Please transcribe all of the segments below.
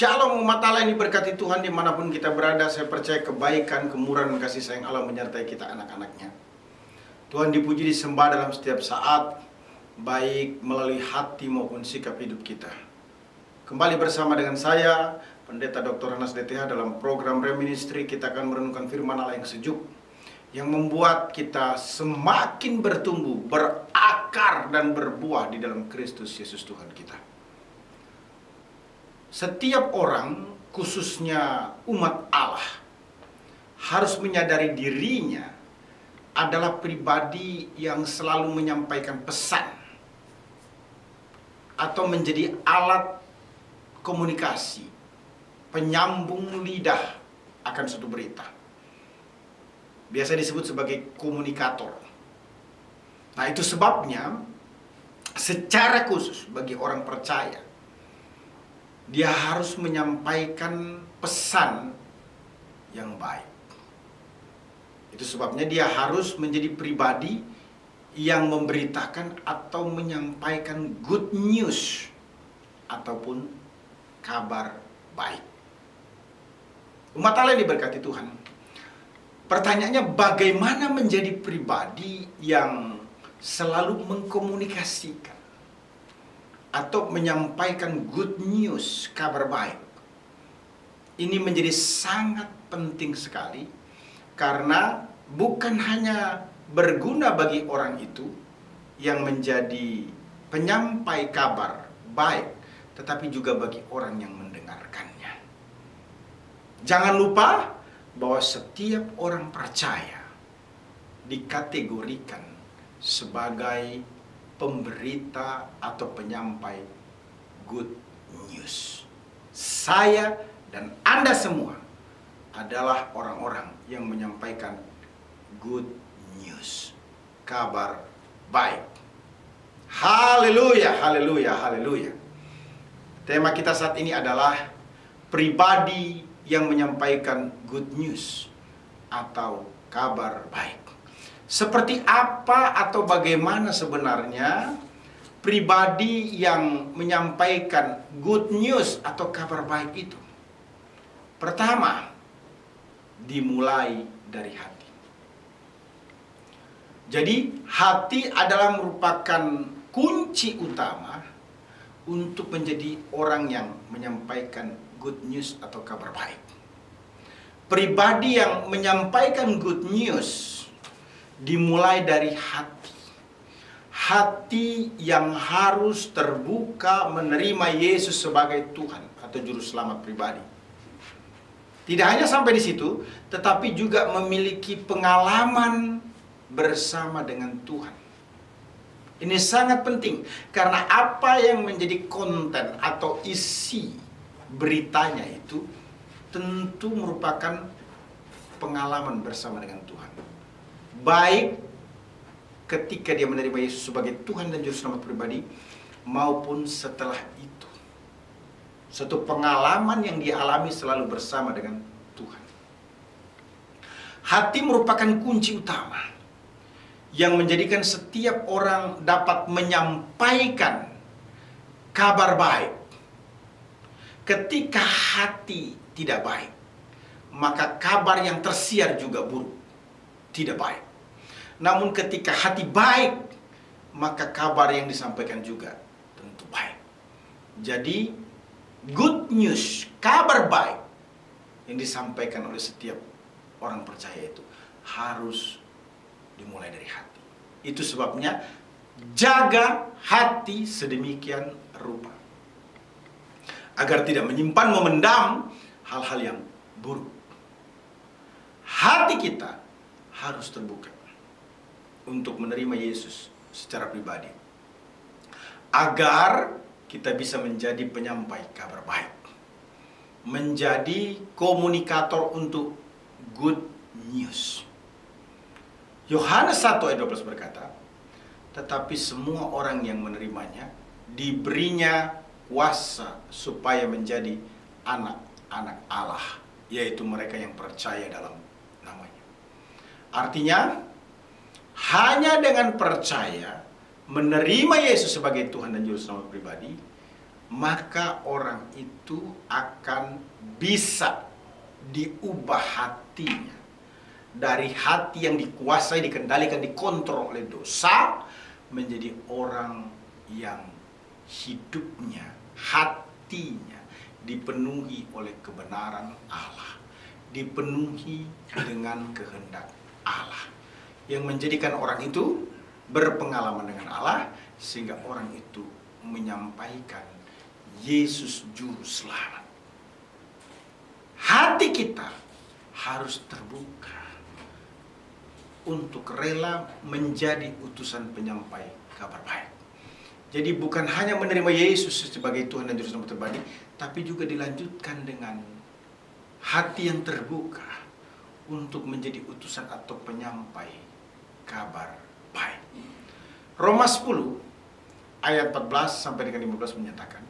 Shalom umat Allah yang diberkati Tuhan dimanapun kita berada. Saya percaya kebaikan, kemurahan, kasih sayang Allah menyertai kita anak-anaknya. Tuhan dipuji disembah dalam setiap saat, baik melalui hati maupun sikap hidup kita. Kembali bersama dengan saya, Pendeta Dr. Hanas DTH dalam program Reministry. Kita akan merenungkan firman Allah yang sejuk, yang membuat kita semakin bertumbuh, berakar dan berbuah di dalam Kristus Yesus Tuhan kita. Setiap orang, khususnya umat Allah, harus menyadari dirinya adalah pribadi yang selalu menyampaikan pesan atau menjadi alat komunikasi, penyambung lidah akan suatu berita. Biasa disebut sebagai komunikator. Nah, itu sebabnya secara khusus bagi orang percaya, dia harus menyampaikan pesan yang baik. Itu sebabnya dia harus menjadi pribadi yang memberitakan atau menyampaikan good news ataupun kabar baik. Umat Allah yang diberkati Tuhan. Pertanyaannya, bagaimana menjadi pribadi yang selalu mengkomunikasikan atau menyampaikan good news, kabar baik? Ini menjadi sangat penting sekali, karena bukan hanya berguna bagi orang itu yang menjadi penyampai kabar baik, tetapi juga bagi orang yang mendengarkannya. Jangan lupa bahwa setiap orang percaya dikategorikan sebagai pemberita atau penyampai good news. Saya dan Anda semua adalah orang-orang yang menyampaikan good news, kabar baik. Haleluya, haleluya, haleluya. Tema kita saat ini adalah pribadi yang menyampaikan good news atau kabar baik. Seperti apa atau bagaimana sebenarnya pribadi yang menyampaikan good news atau kabar baik itu? Pertama, dimulai dari hati. Jadi, hati adalah merupakan kunci utama untuk menjadi orang yang menyampaikan good news atau kabar baik. Pribadi yang menyampaikan good news dimulai dari hati. Hati yang harus terbuka menerima Yesus sebagai Tuhan atau Juru Selamat pribadi. Tidak hanya sampai di situ, tetapi juga memiliki pengalaman bersama dengan Tuhan. Ini sangat penting, karena apa yang menjadi konten atau isi beritanya itu tentu merupakan pengalaman bersama dengan Tuhan. Baik ketika dia menerima Yesus sebagai Tuhan dan Juru Selamat pribadi, maupun setelah itu. Satu pengalaman yang dia alami selalu bersama dengan Tuhan. Hati merupakan kunci utama yang menjadikan setiap orang dapat menyampaikan kabar baik. Ketika hati tidak baik, maka kabar yang tersiar juga buruk, tidak baik. Namun ketika hati baik, maka kabar yang disampaikan juga tentu baik. Jadi, good news, kabar baik yang disampaikan oleh setiap orang percaya itu harus dimulai dari hati. Itu sebabnya jaga hati sedemikian rupa, agar tidak menyimpan, memendam hal-hal yang buruk. Hati kita harus terbuka untuk menerima Yesus secara pribadi, agar kita bisa menjadi penyampai kabar baik, menjadi komunikator untuk good news. Yohanes 1 ayat 12 berkata, tetapi semua orang yang menerimanya diberinya kuasa supaya menjadi anak-anak Allah, yaitu mereka yang percaya dalam namanya. Artinya, hanya dengan percaya menerima Yesus sebagai Tuhan dan Juru Selamat pribadi, maka orang itu akan bisa diubah hatinya dari hati yang dikuasai, dikendalikan, dikontrol oleh dosa menjadi orang yang hidupnya, hatinya dipenuhi oleh kebenaran Allah, dipenuhi dengan kehendak Allah, yang menjadikan orang itu berpengalaman dengan Allah, sehingga orang itu menyampaikan Yesus Juru Selamat. Hati kita harus terbuka untuk rela menjadi utusan penyampai kabar baik. Jadi bukan hanya menerima Yesus sebagai Tuhan dan Juru Selamat pribadi, tapi juga dilanjutkan dengan hati yang terbuka untuk menjadi utusan atau penyampai kabar baik. Roma 10 ayat 14 sampai dengan 15 menyatakan,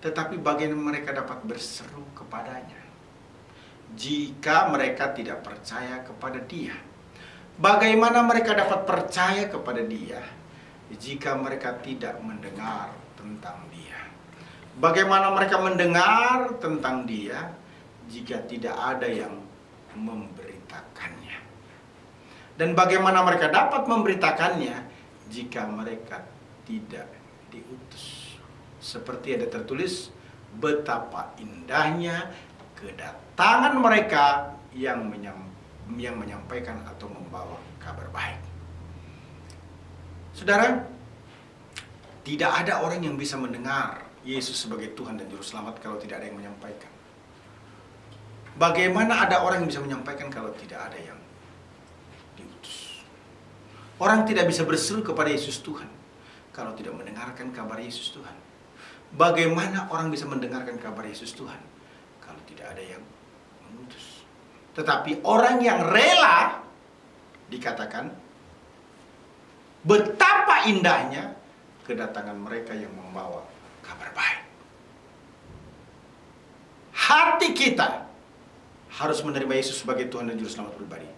tetapi bagaimana mereka dapat berseru kepadanya jika mereka tidak percaya kepada Dia? Bagaimana mereka dapat percaya kepada Dia jika mereka tidak mendengar tentang Dia? Bagaimana mereka mendengar tentang Dia jika tidak ada yang memberitakannya? Dan bagaimana mereka dapat memberitakannya jika mereka tidak diutus? Seperti ada tertulis, betapa indahnya kedatangan mereka yang menyampaikan atau membawa kabar baik. Saudara, tidak ada orang yang bisa mendengar Yesus sebagai Tuhan dan Juru Selamat kalau tidak ada yang menyampaikan. Bagaimana ada orang yang bisa menyampaikan kalau tidak ada yang diutus? Orang tidak bisa berseru kepada Yesus Tuhan kalau tidak mendengarkan kabar Yesus Tuhan. Bagaimana orang bisa mendengarkan kabar Yesus Tuhan kalau tidak ada yang mengutus? Tetapi orang yang rela, dikatakan, betapa indahnya kedatangan mereka yang membawa kabar baik. Hati kita harus menerima Yesus sebagai Tuhan dan Juru Selamat pribadi.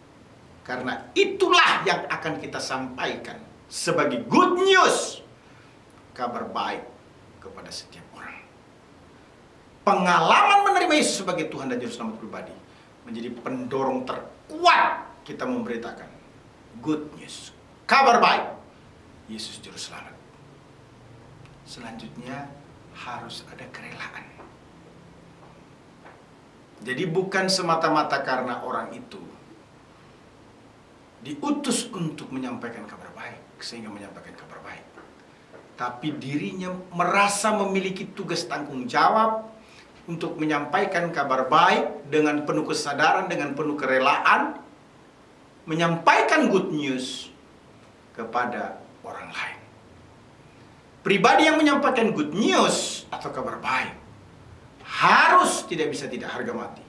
Karena itulah yang akan kita sampaikan sebagai good news, kabar baik kepada setiap orang. Pengalaman menerima Yesus sebagai Tuhan dan Juru Selamat pribadi menjadi pendorong terkuat kita memberitakan good news, kabar baik, Yesus Juru Selamat. Selanjutnya harus ada kerelaan. Jadi bukan semata-mata karena orang itu diutus untuk menyampaikan kabar baik sehingga menyampaikan kabar baik, tapi dirinya merasa memiliki tugas tanggung jawab untuk menyampaikan kabar baik dengan penuh kesadaran, dengan penuh kerelaan, menyampaikan good news kepada orang lain. Pribadi yang menyampaikan good news atau kabar baik harus tidak bisa tidak harga mati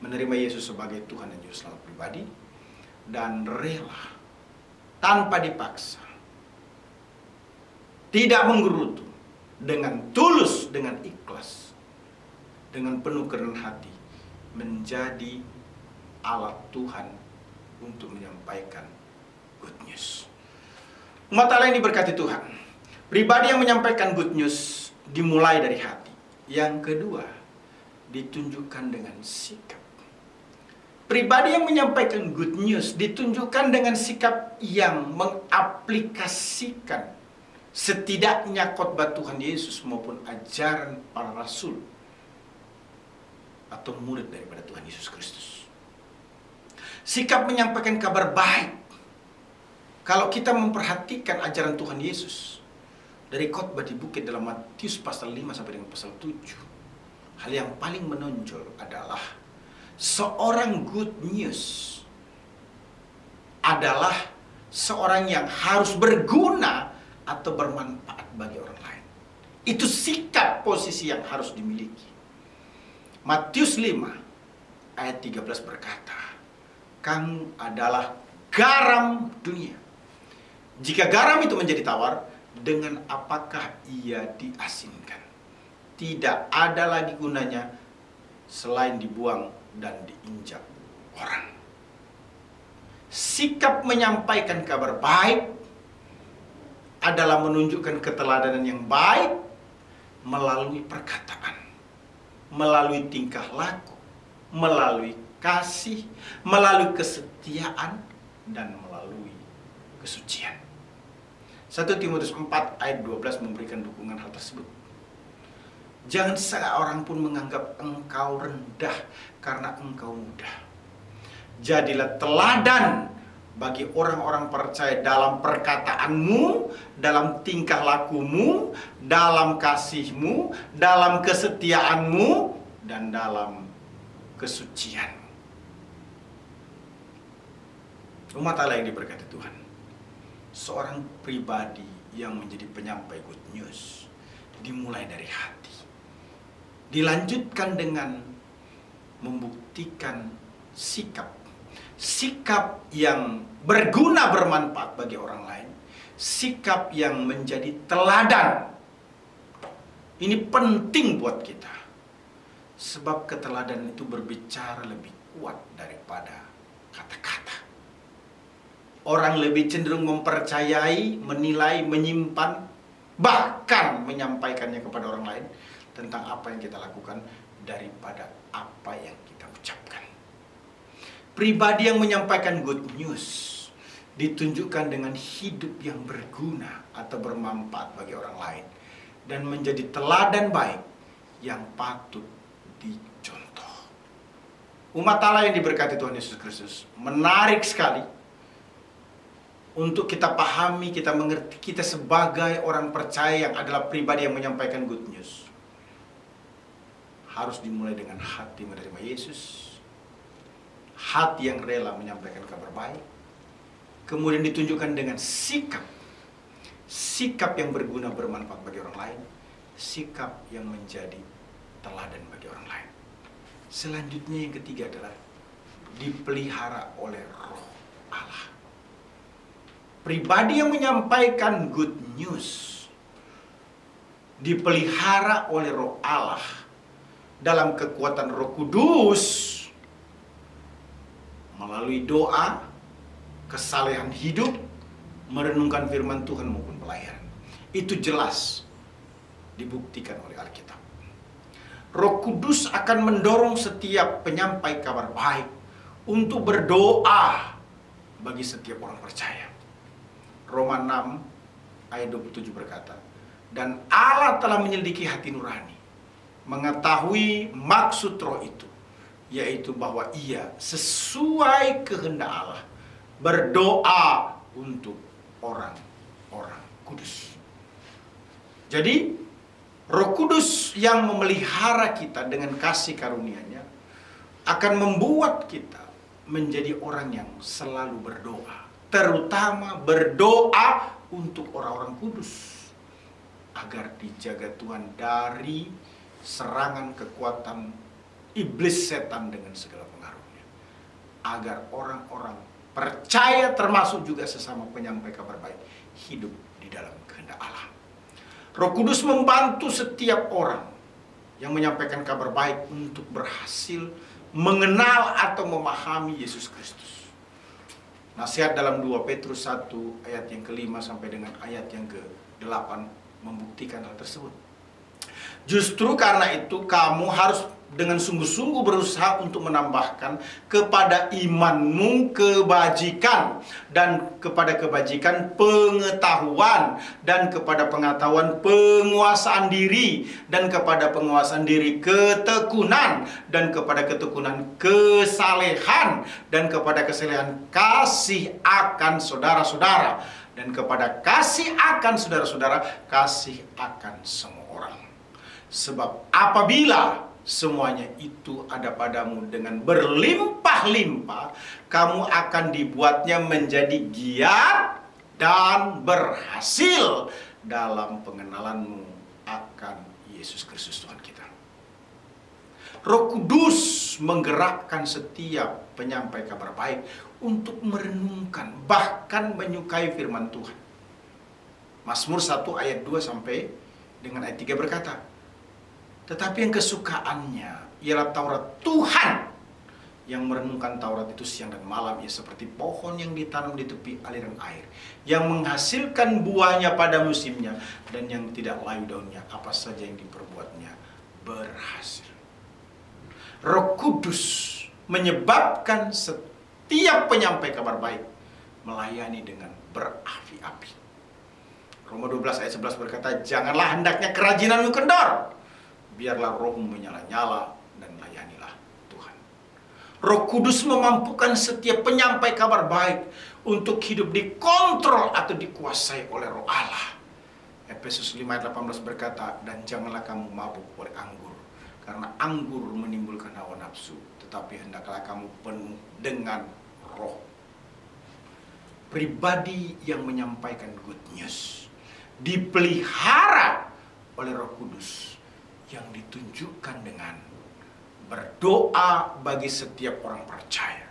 menerima Yesus sebagai Tuhan dan Juru Selamat pribadi dan rela tanpa dipaksa, tidak menggerutu, dengan tulus, dengan ikhlas, dengan penuh kerendahan hati menjadi alat Tuhan untuk menyampaikan good news. Umat Allah yang diberkati Tuhan, pribadi yang menyampaikan good news dimulai dari hati. Yang kedua, ditunjukkan dengan sikap. Pribadi yang menyampaikan good news ditunjukkan dengan sikap yang mengaplikasikan setidaknya khotbah Tuhan Yesus maupun ajaran para rasul atau murid daripada Tuhan Yesus Kristus. Sikap menyampaikan kabar baik. Kalau kita memperhatikan ajaran Tuhan Yesus dari khotbah di bukit dalam Matius pasal 5 sampai dengan pasal 7, hal yang paling menonjol adalah seorang good news adalah seorang yang harus berguna atau bermanfaat bagi orang lain. Itu sikap posisi yang harus dimiliki. Matius 5 ayat 13 berkata, kamu adalah garam dunia. Jika garam itu menjadi tawar, dengan apakah ia diasinkan? Tidak ada lagi gunanya selain dibuang dan diinjak orang. Sikap menyampaikan kabar baik adalah menunjukkan keteladanan yang baik melalui perkataan, melalui tingkah laku, melalui kasih, melalui kesetiaan, dan melalui kesucian. 1 Timotius 4 ayat 12 memberikan dukungan hal tersebut. Jangan seorang pun menganggap engkau rendah karena engkau muda. Jadilah teladan bagi orang-orang percaya dalam perkataanmu, dalam tingkah lakumu, dalam kasihmu, dalam kesetiaanmu, dan dalam kesucianmu. Umat Allah yang diberkati Tuhan, seorang pribadi yang menjadi penyampai good news dimulai dari hati, dilanjutkan dengan membuktikan sikap yang berguna, bermanfaat bagi orang lain, sikap yang menjadi teladan. Ini penting buat kita, sebab keteladanan itu berbicara lebih kuat daripada kata-kata. Orang lebih cenderung mempercayai, menilai, menyimpan, bahkan menyampaikannya kepada orang lain tentang apa yang kita lakukan daripada apa yang kita ucapkan. Pribadi yang menyampaikan good news ditunjukkan dengan hidup yang berguna atau bermanfaat bagi orang lain dan menjadi teladan baik yang patut dicontoh. Umat Allah yang diberkati Tuhan Yesus Kristus, menarik sekali untuk kita pahami, kita mengerti, kita sebagai orang percaya yang adalah pribadi yang menyampaikan good news, harus dimulai dengan hati menerima Yesus, hati yang rela menyampaikan kabar baik, kemudian ditunjukkan dengan sikap yang berguna, bermanfaat bagi orang lain, sikap yang menjadi teladan bagi orang lain. Selanjutnya yang ketiga adalah dipelihara oleh Roh Allah. Pribadi yang menyampaikan good news dipelihara oleh Roh Allah dalam kekuatan Roh Kudus melalui doa, kesalehan hidup, merenungkan firman Tuhan maupun pelayanan. Itu jelas dibuktikan oleh Alkitab. Roh Kudus akan mendorong setiap penyampai kabar baik untuk berdoa bagi setiap orang percaya. Roma 6 ayat 27 berkata, dan Allah telah menyelidiki hati nurani, mengetahui maksud roh itu, yaitu bahwa ia sesuai kehendak Allah berdoa untuk orang-orang kudus. Jadi Roh Kudus yang memelihara kita dengan kasih karunia-Nya akan membuat kita menjadi orang yang selalu berdoa, terutama berdoa untuk orang-orang kudus, agar dijaga Tuhan dari serangan kekuatan iblis setan dengan segala pengaruhnya, agar orang-orang percaya termasuk juga sesama penyampai kabar baik hidup di dalam kehendak Allah. Roh Kudus membantu setiap orang yang menyampaikan kabar baik untuk berhasil mengenal atau memahami Yesus Kristus. Nasihat dalam 2 Petrus 1 ayat yang ke-5 sampai dengan ayat yang ke-8 membuktikan hal tersebut. Justru karena itu kamu harus dengan sungguh-sungguh berusaha untuk menambahkan kepada imanmu kebajikan, dan kepada kebajikan pengetahuan, dan kepada pengetahuan penguasaan diri, dan kepada penguasaan diri ketekunan, dan kepada ketekunan kesalehan, dan kepada kesalehan kasih akan saudara-saudara, dan kepada kasih akan saudara-saudara kasih akan semua orang. Sebab apabila semuanya itu ada padamu dengan berlimpah-limpah, kamu akan dibuatnya menjadi giat dan berhasil dalam pengenalanmu akan Yesus Kristus Tuhan kita. Roh Kudus menggerakkan setiap penyampai kabar baik untuk merenungkan, bahkan menyukai firman Tuhan. Mazmur 1 ayat 2 sampai dengan ayat 3 berkata, tetapi yang kesukaannya ialah Taurat Tuhan, Yang merenungkan Taurat itu siang dan malam, ia seperti pohon yang ditanam di tepi aliran air, yang menghasilkan buahnya pada musimnya, dan yang tidak layu daunnya. Apa saja yang diperbuatnya berhasil. Roh Kudus menyebabkan setiap penyampai kabar baik melayani dengan berapi-api. Roma 12 ayat 11 berkata, janganlah hendaknya kerajinanmu kendor, biarlah rohmu menyala-nyala dan layanilah Tuhan. Roh Kudus memampukan setiap penyampai kabar baik untuk hidup dikontrol atau dikuasai oleh Roh Allah. Efesus 5 ayat 18 berkata, dan janganlah kamu mabuk oleh anggur, karena anggur menimbulkan hawa nafsu, tetapi hendaklah kamu penuh dengan roh. Pribadi yang menyampaikan good news dipelihara oleh Roh Kudus yang ditunjukkan dengan berdoa bagi setiap orang percaya,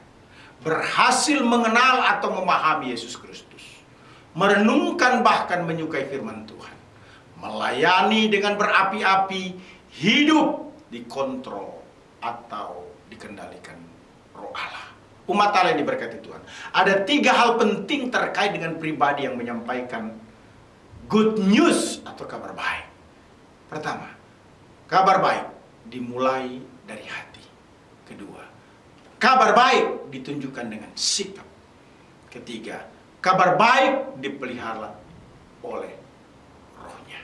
berhasil mengenal atau memahami Yesus Kristus, merenungkan bahkan menyukai firman Tuhan, melayani dengan berapi-api, hidup dikontrol atau dikendalikan Roh Allah. Umat Allah yang diberkati Tuhan, ada 3 hal penting terkait dengan pribadi yang menyampaikan good news atau kabar baik. Pertama, kabar baik dimulai dari hati. Kedua, kabar baik ditunjukkan dengan sikap. Ketiga, kabar baik dipelihara oleh rohnya.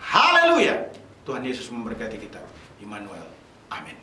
Haleluya. Tuhan Yesus memberkati kita. Immanuel. Amin.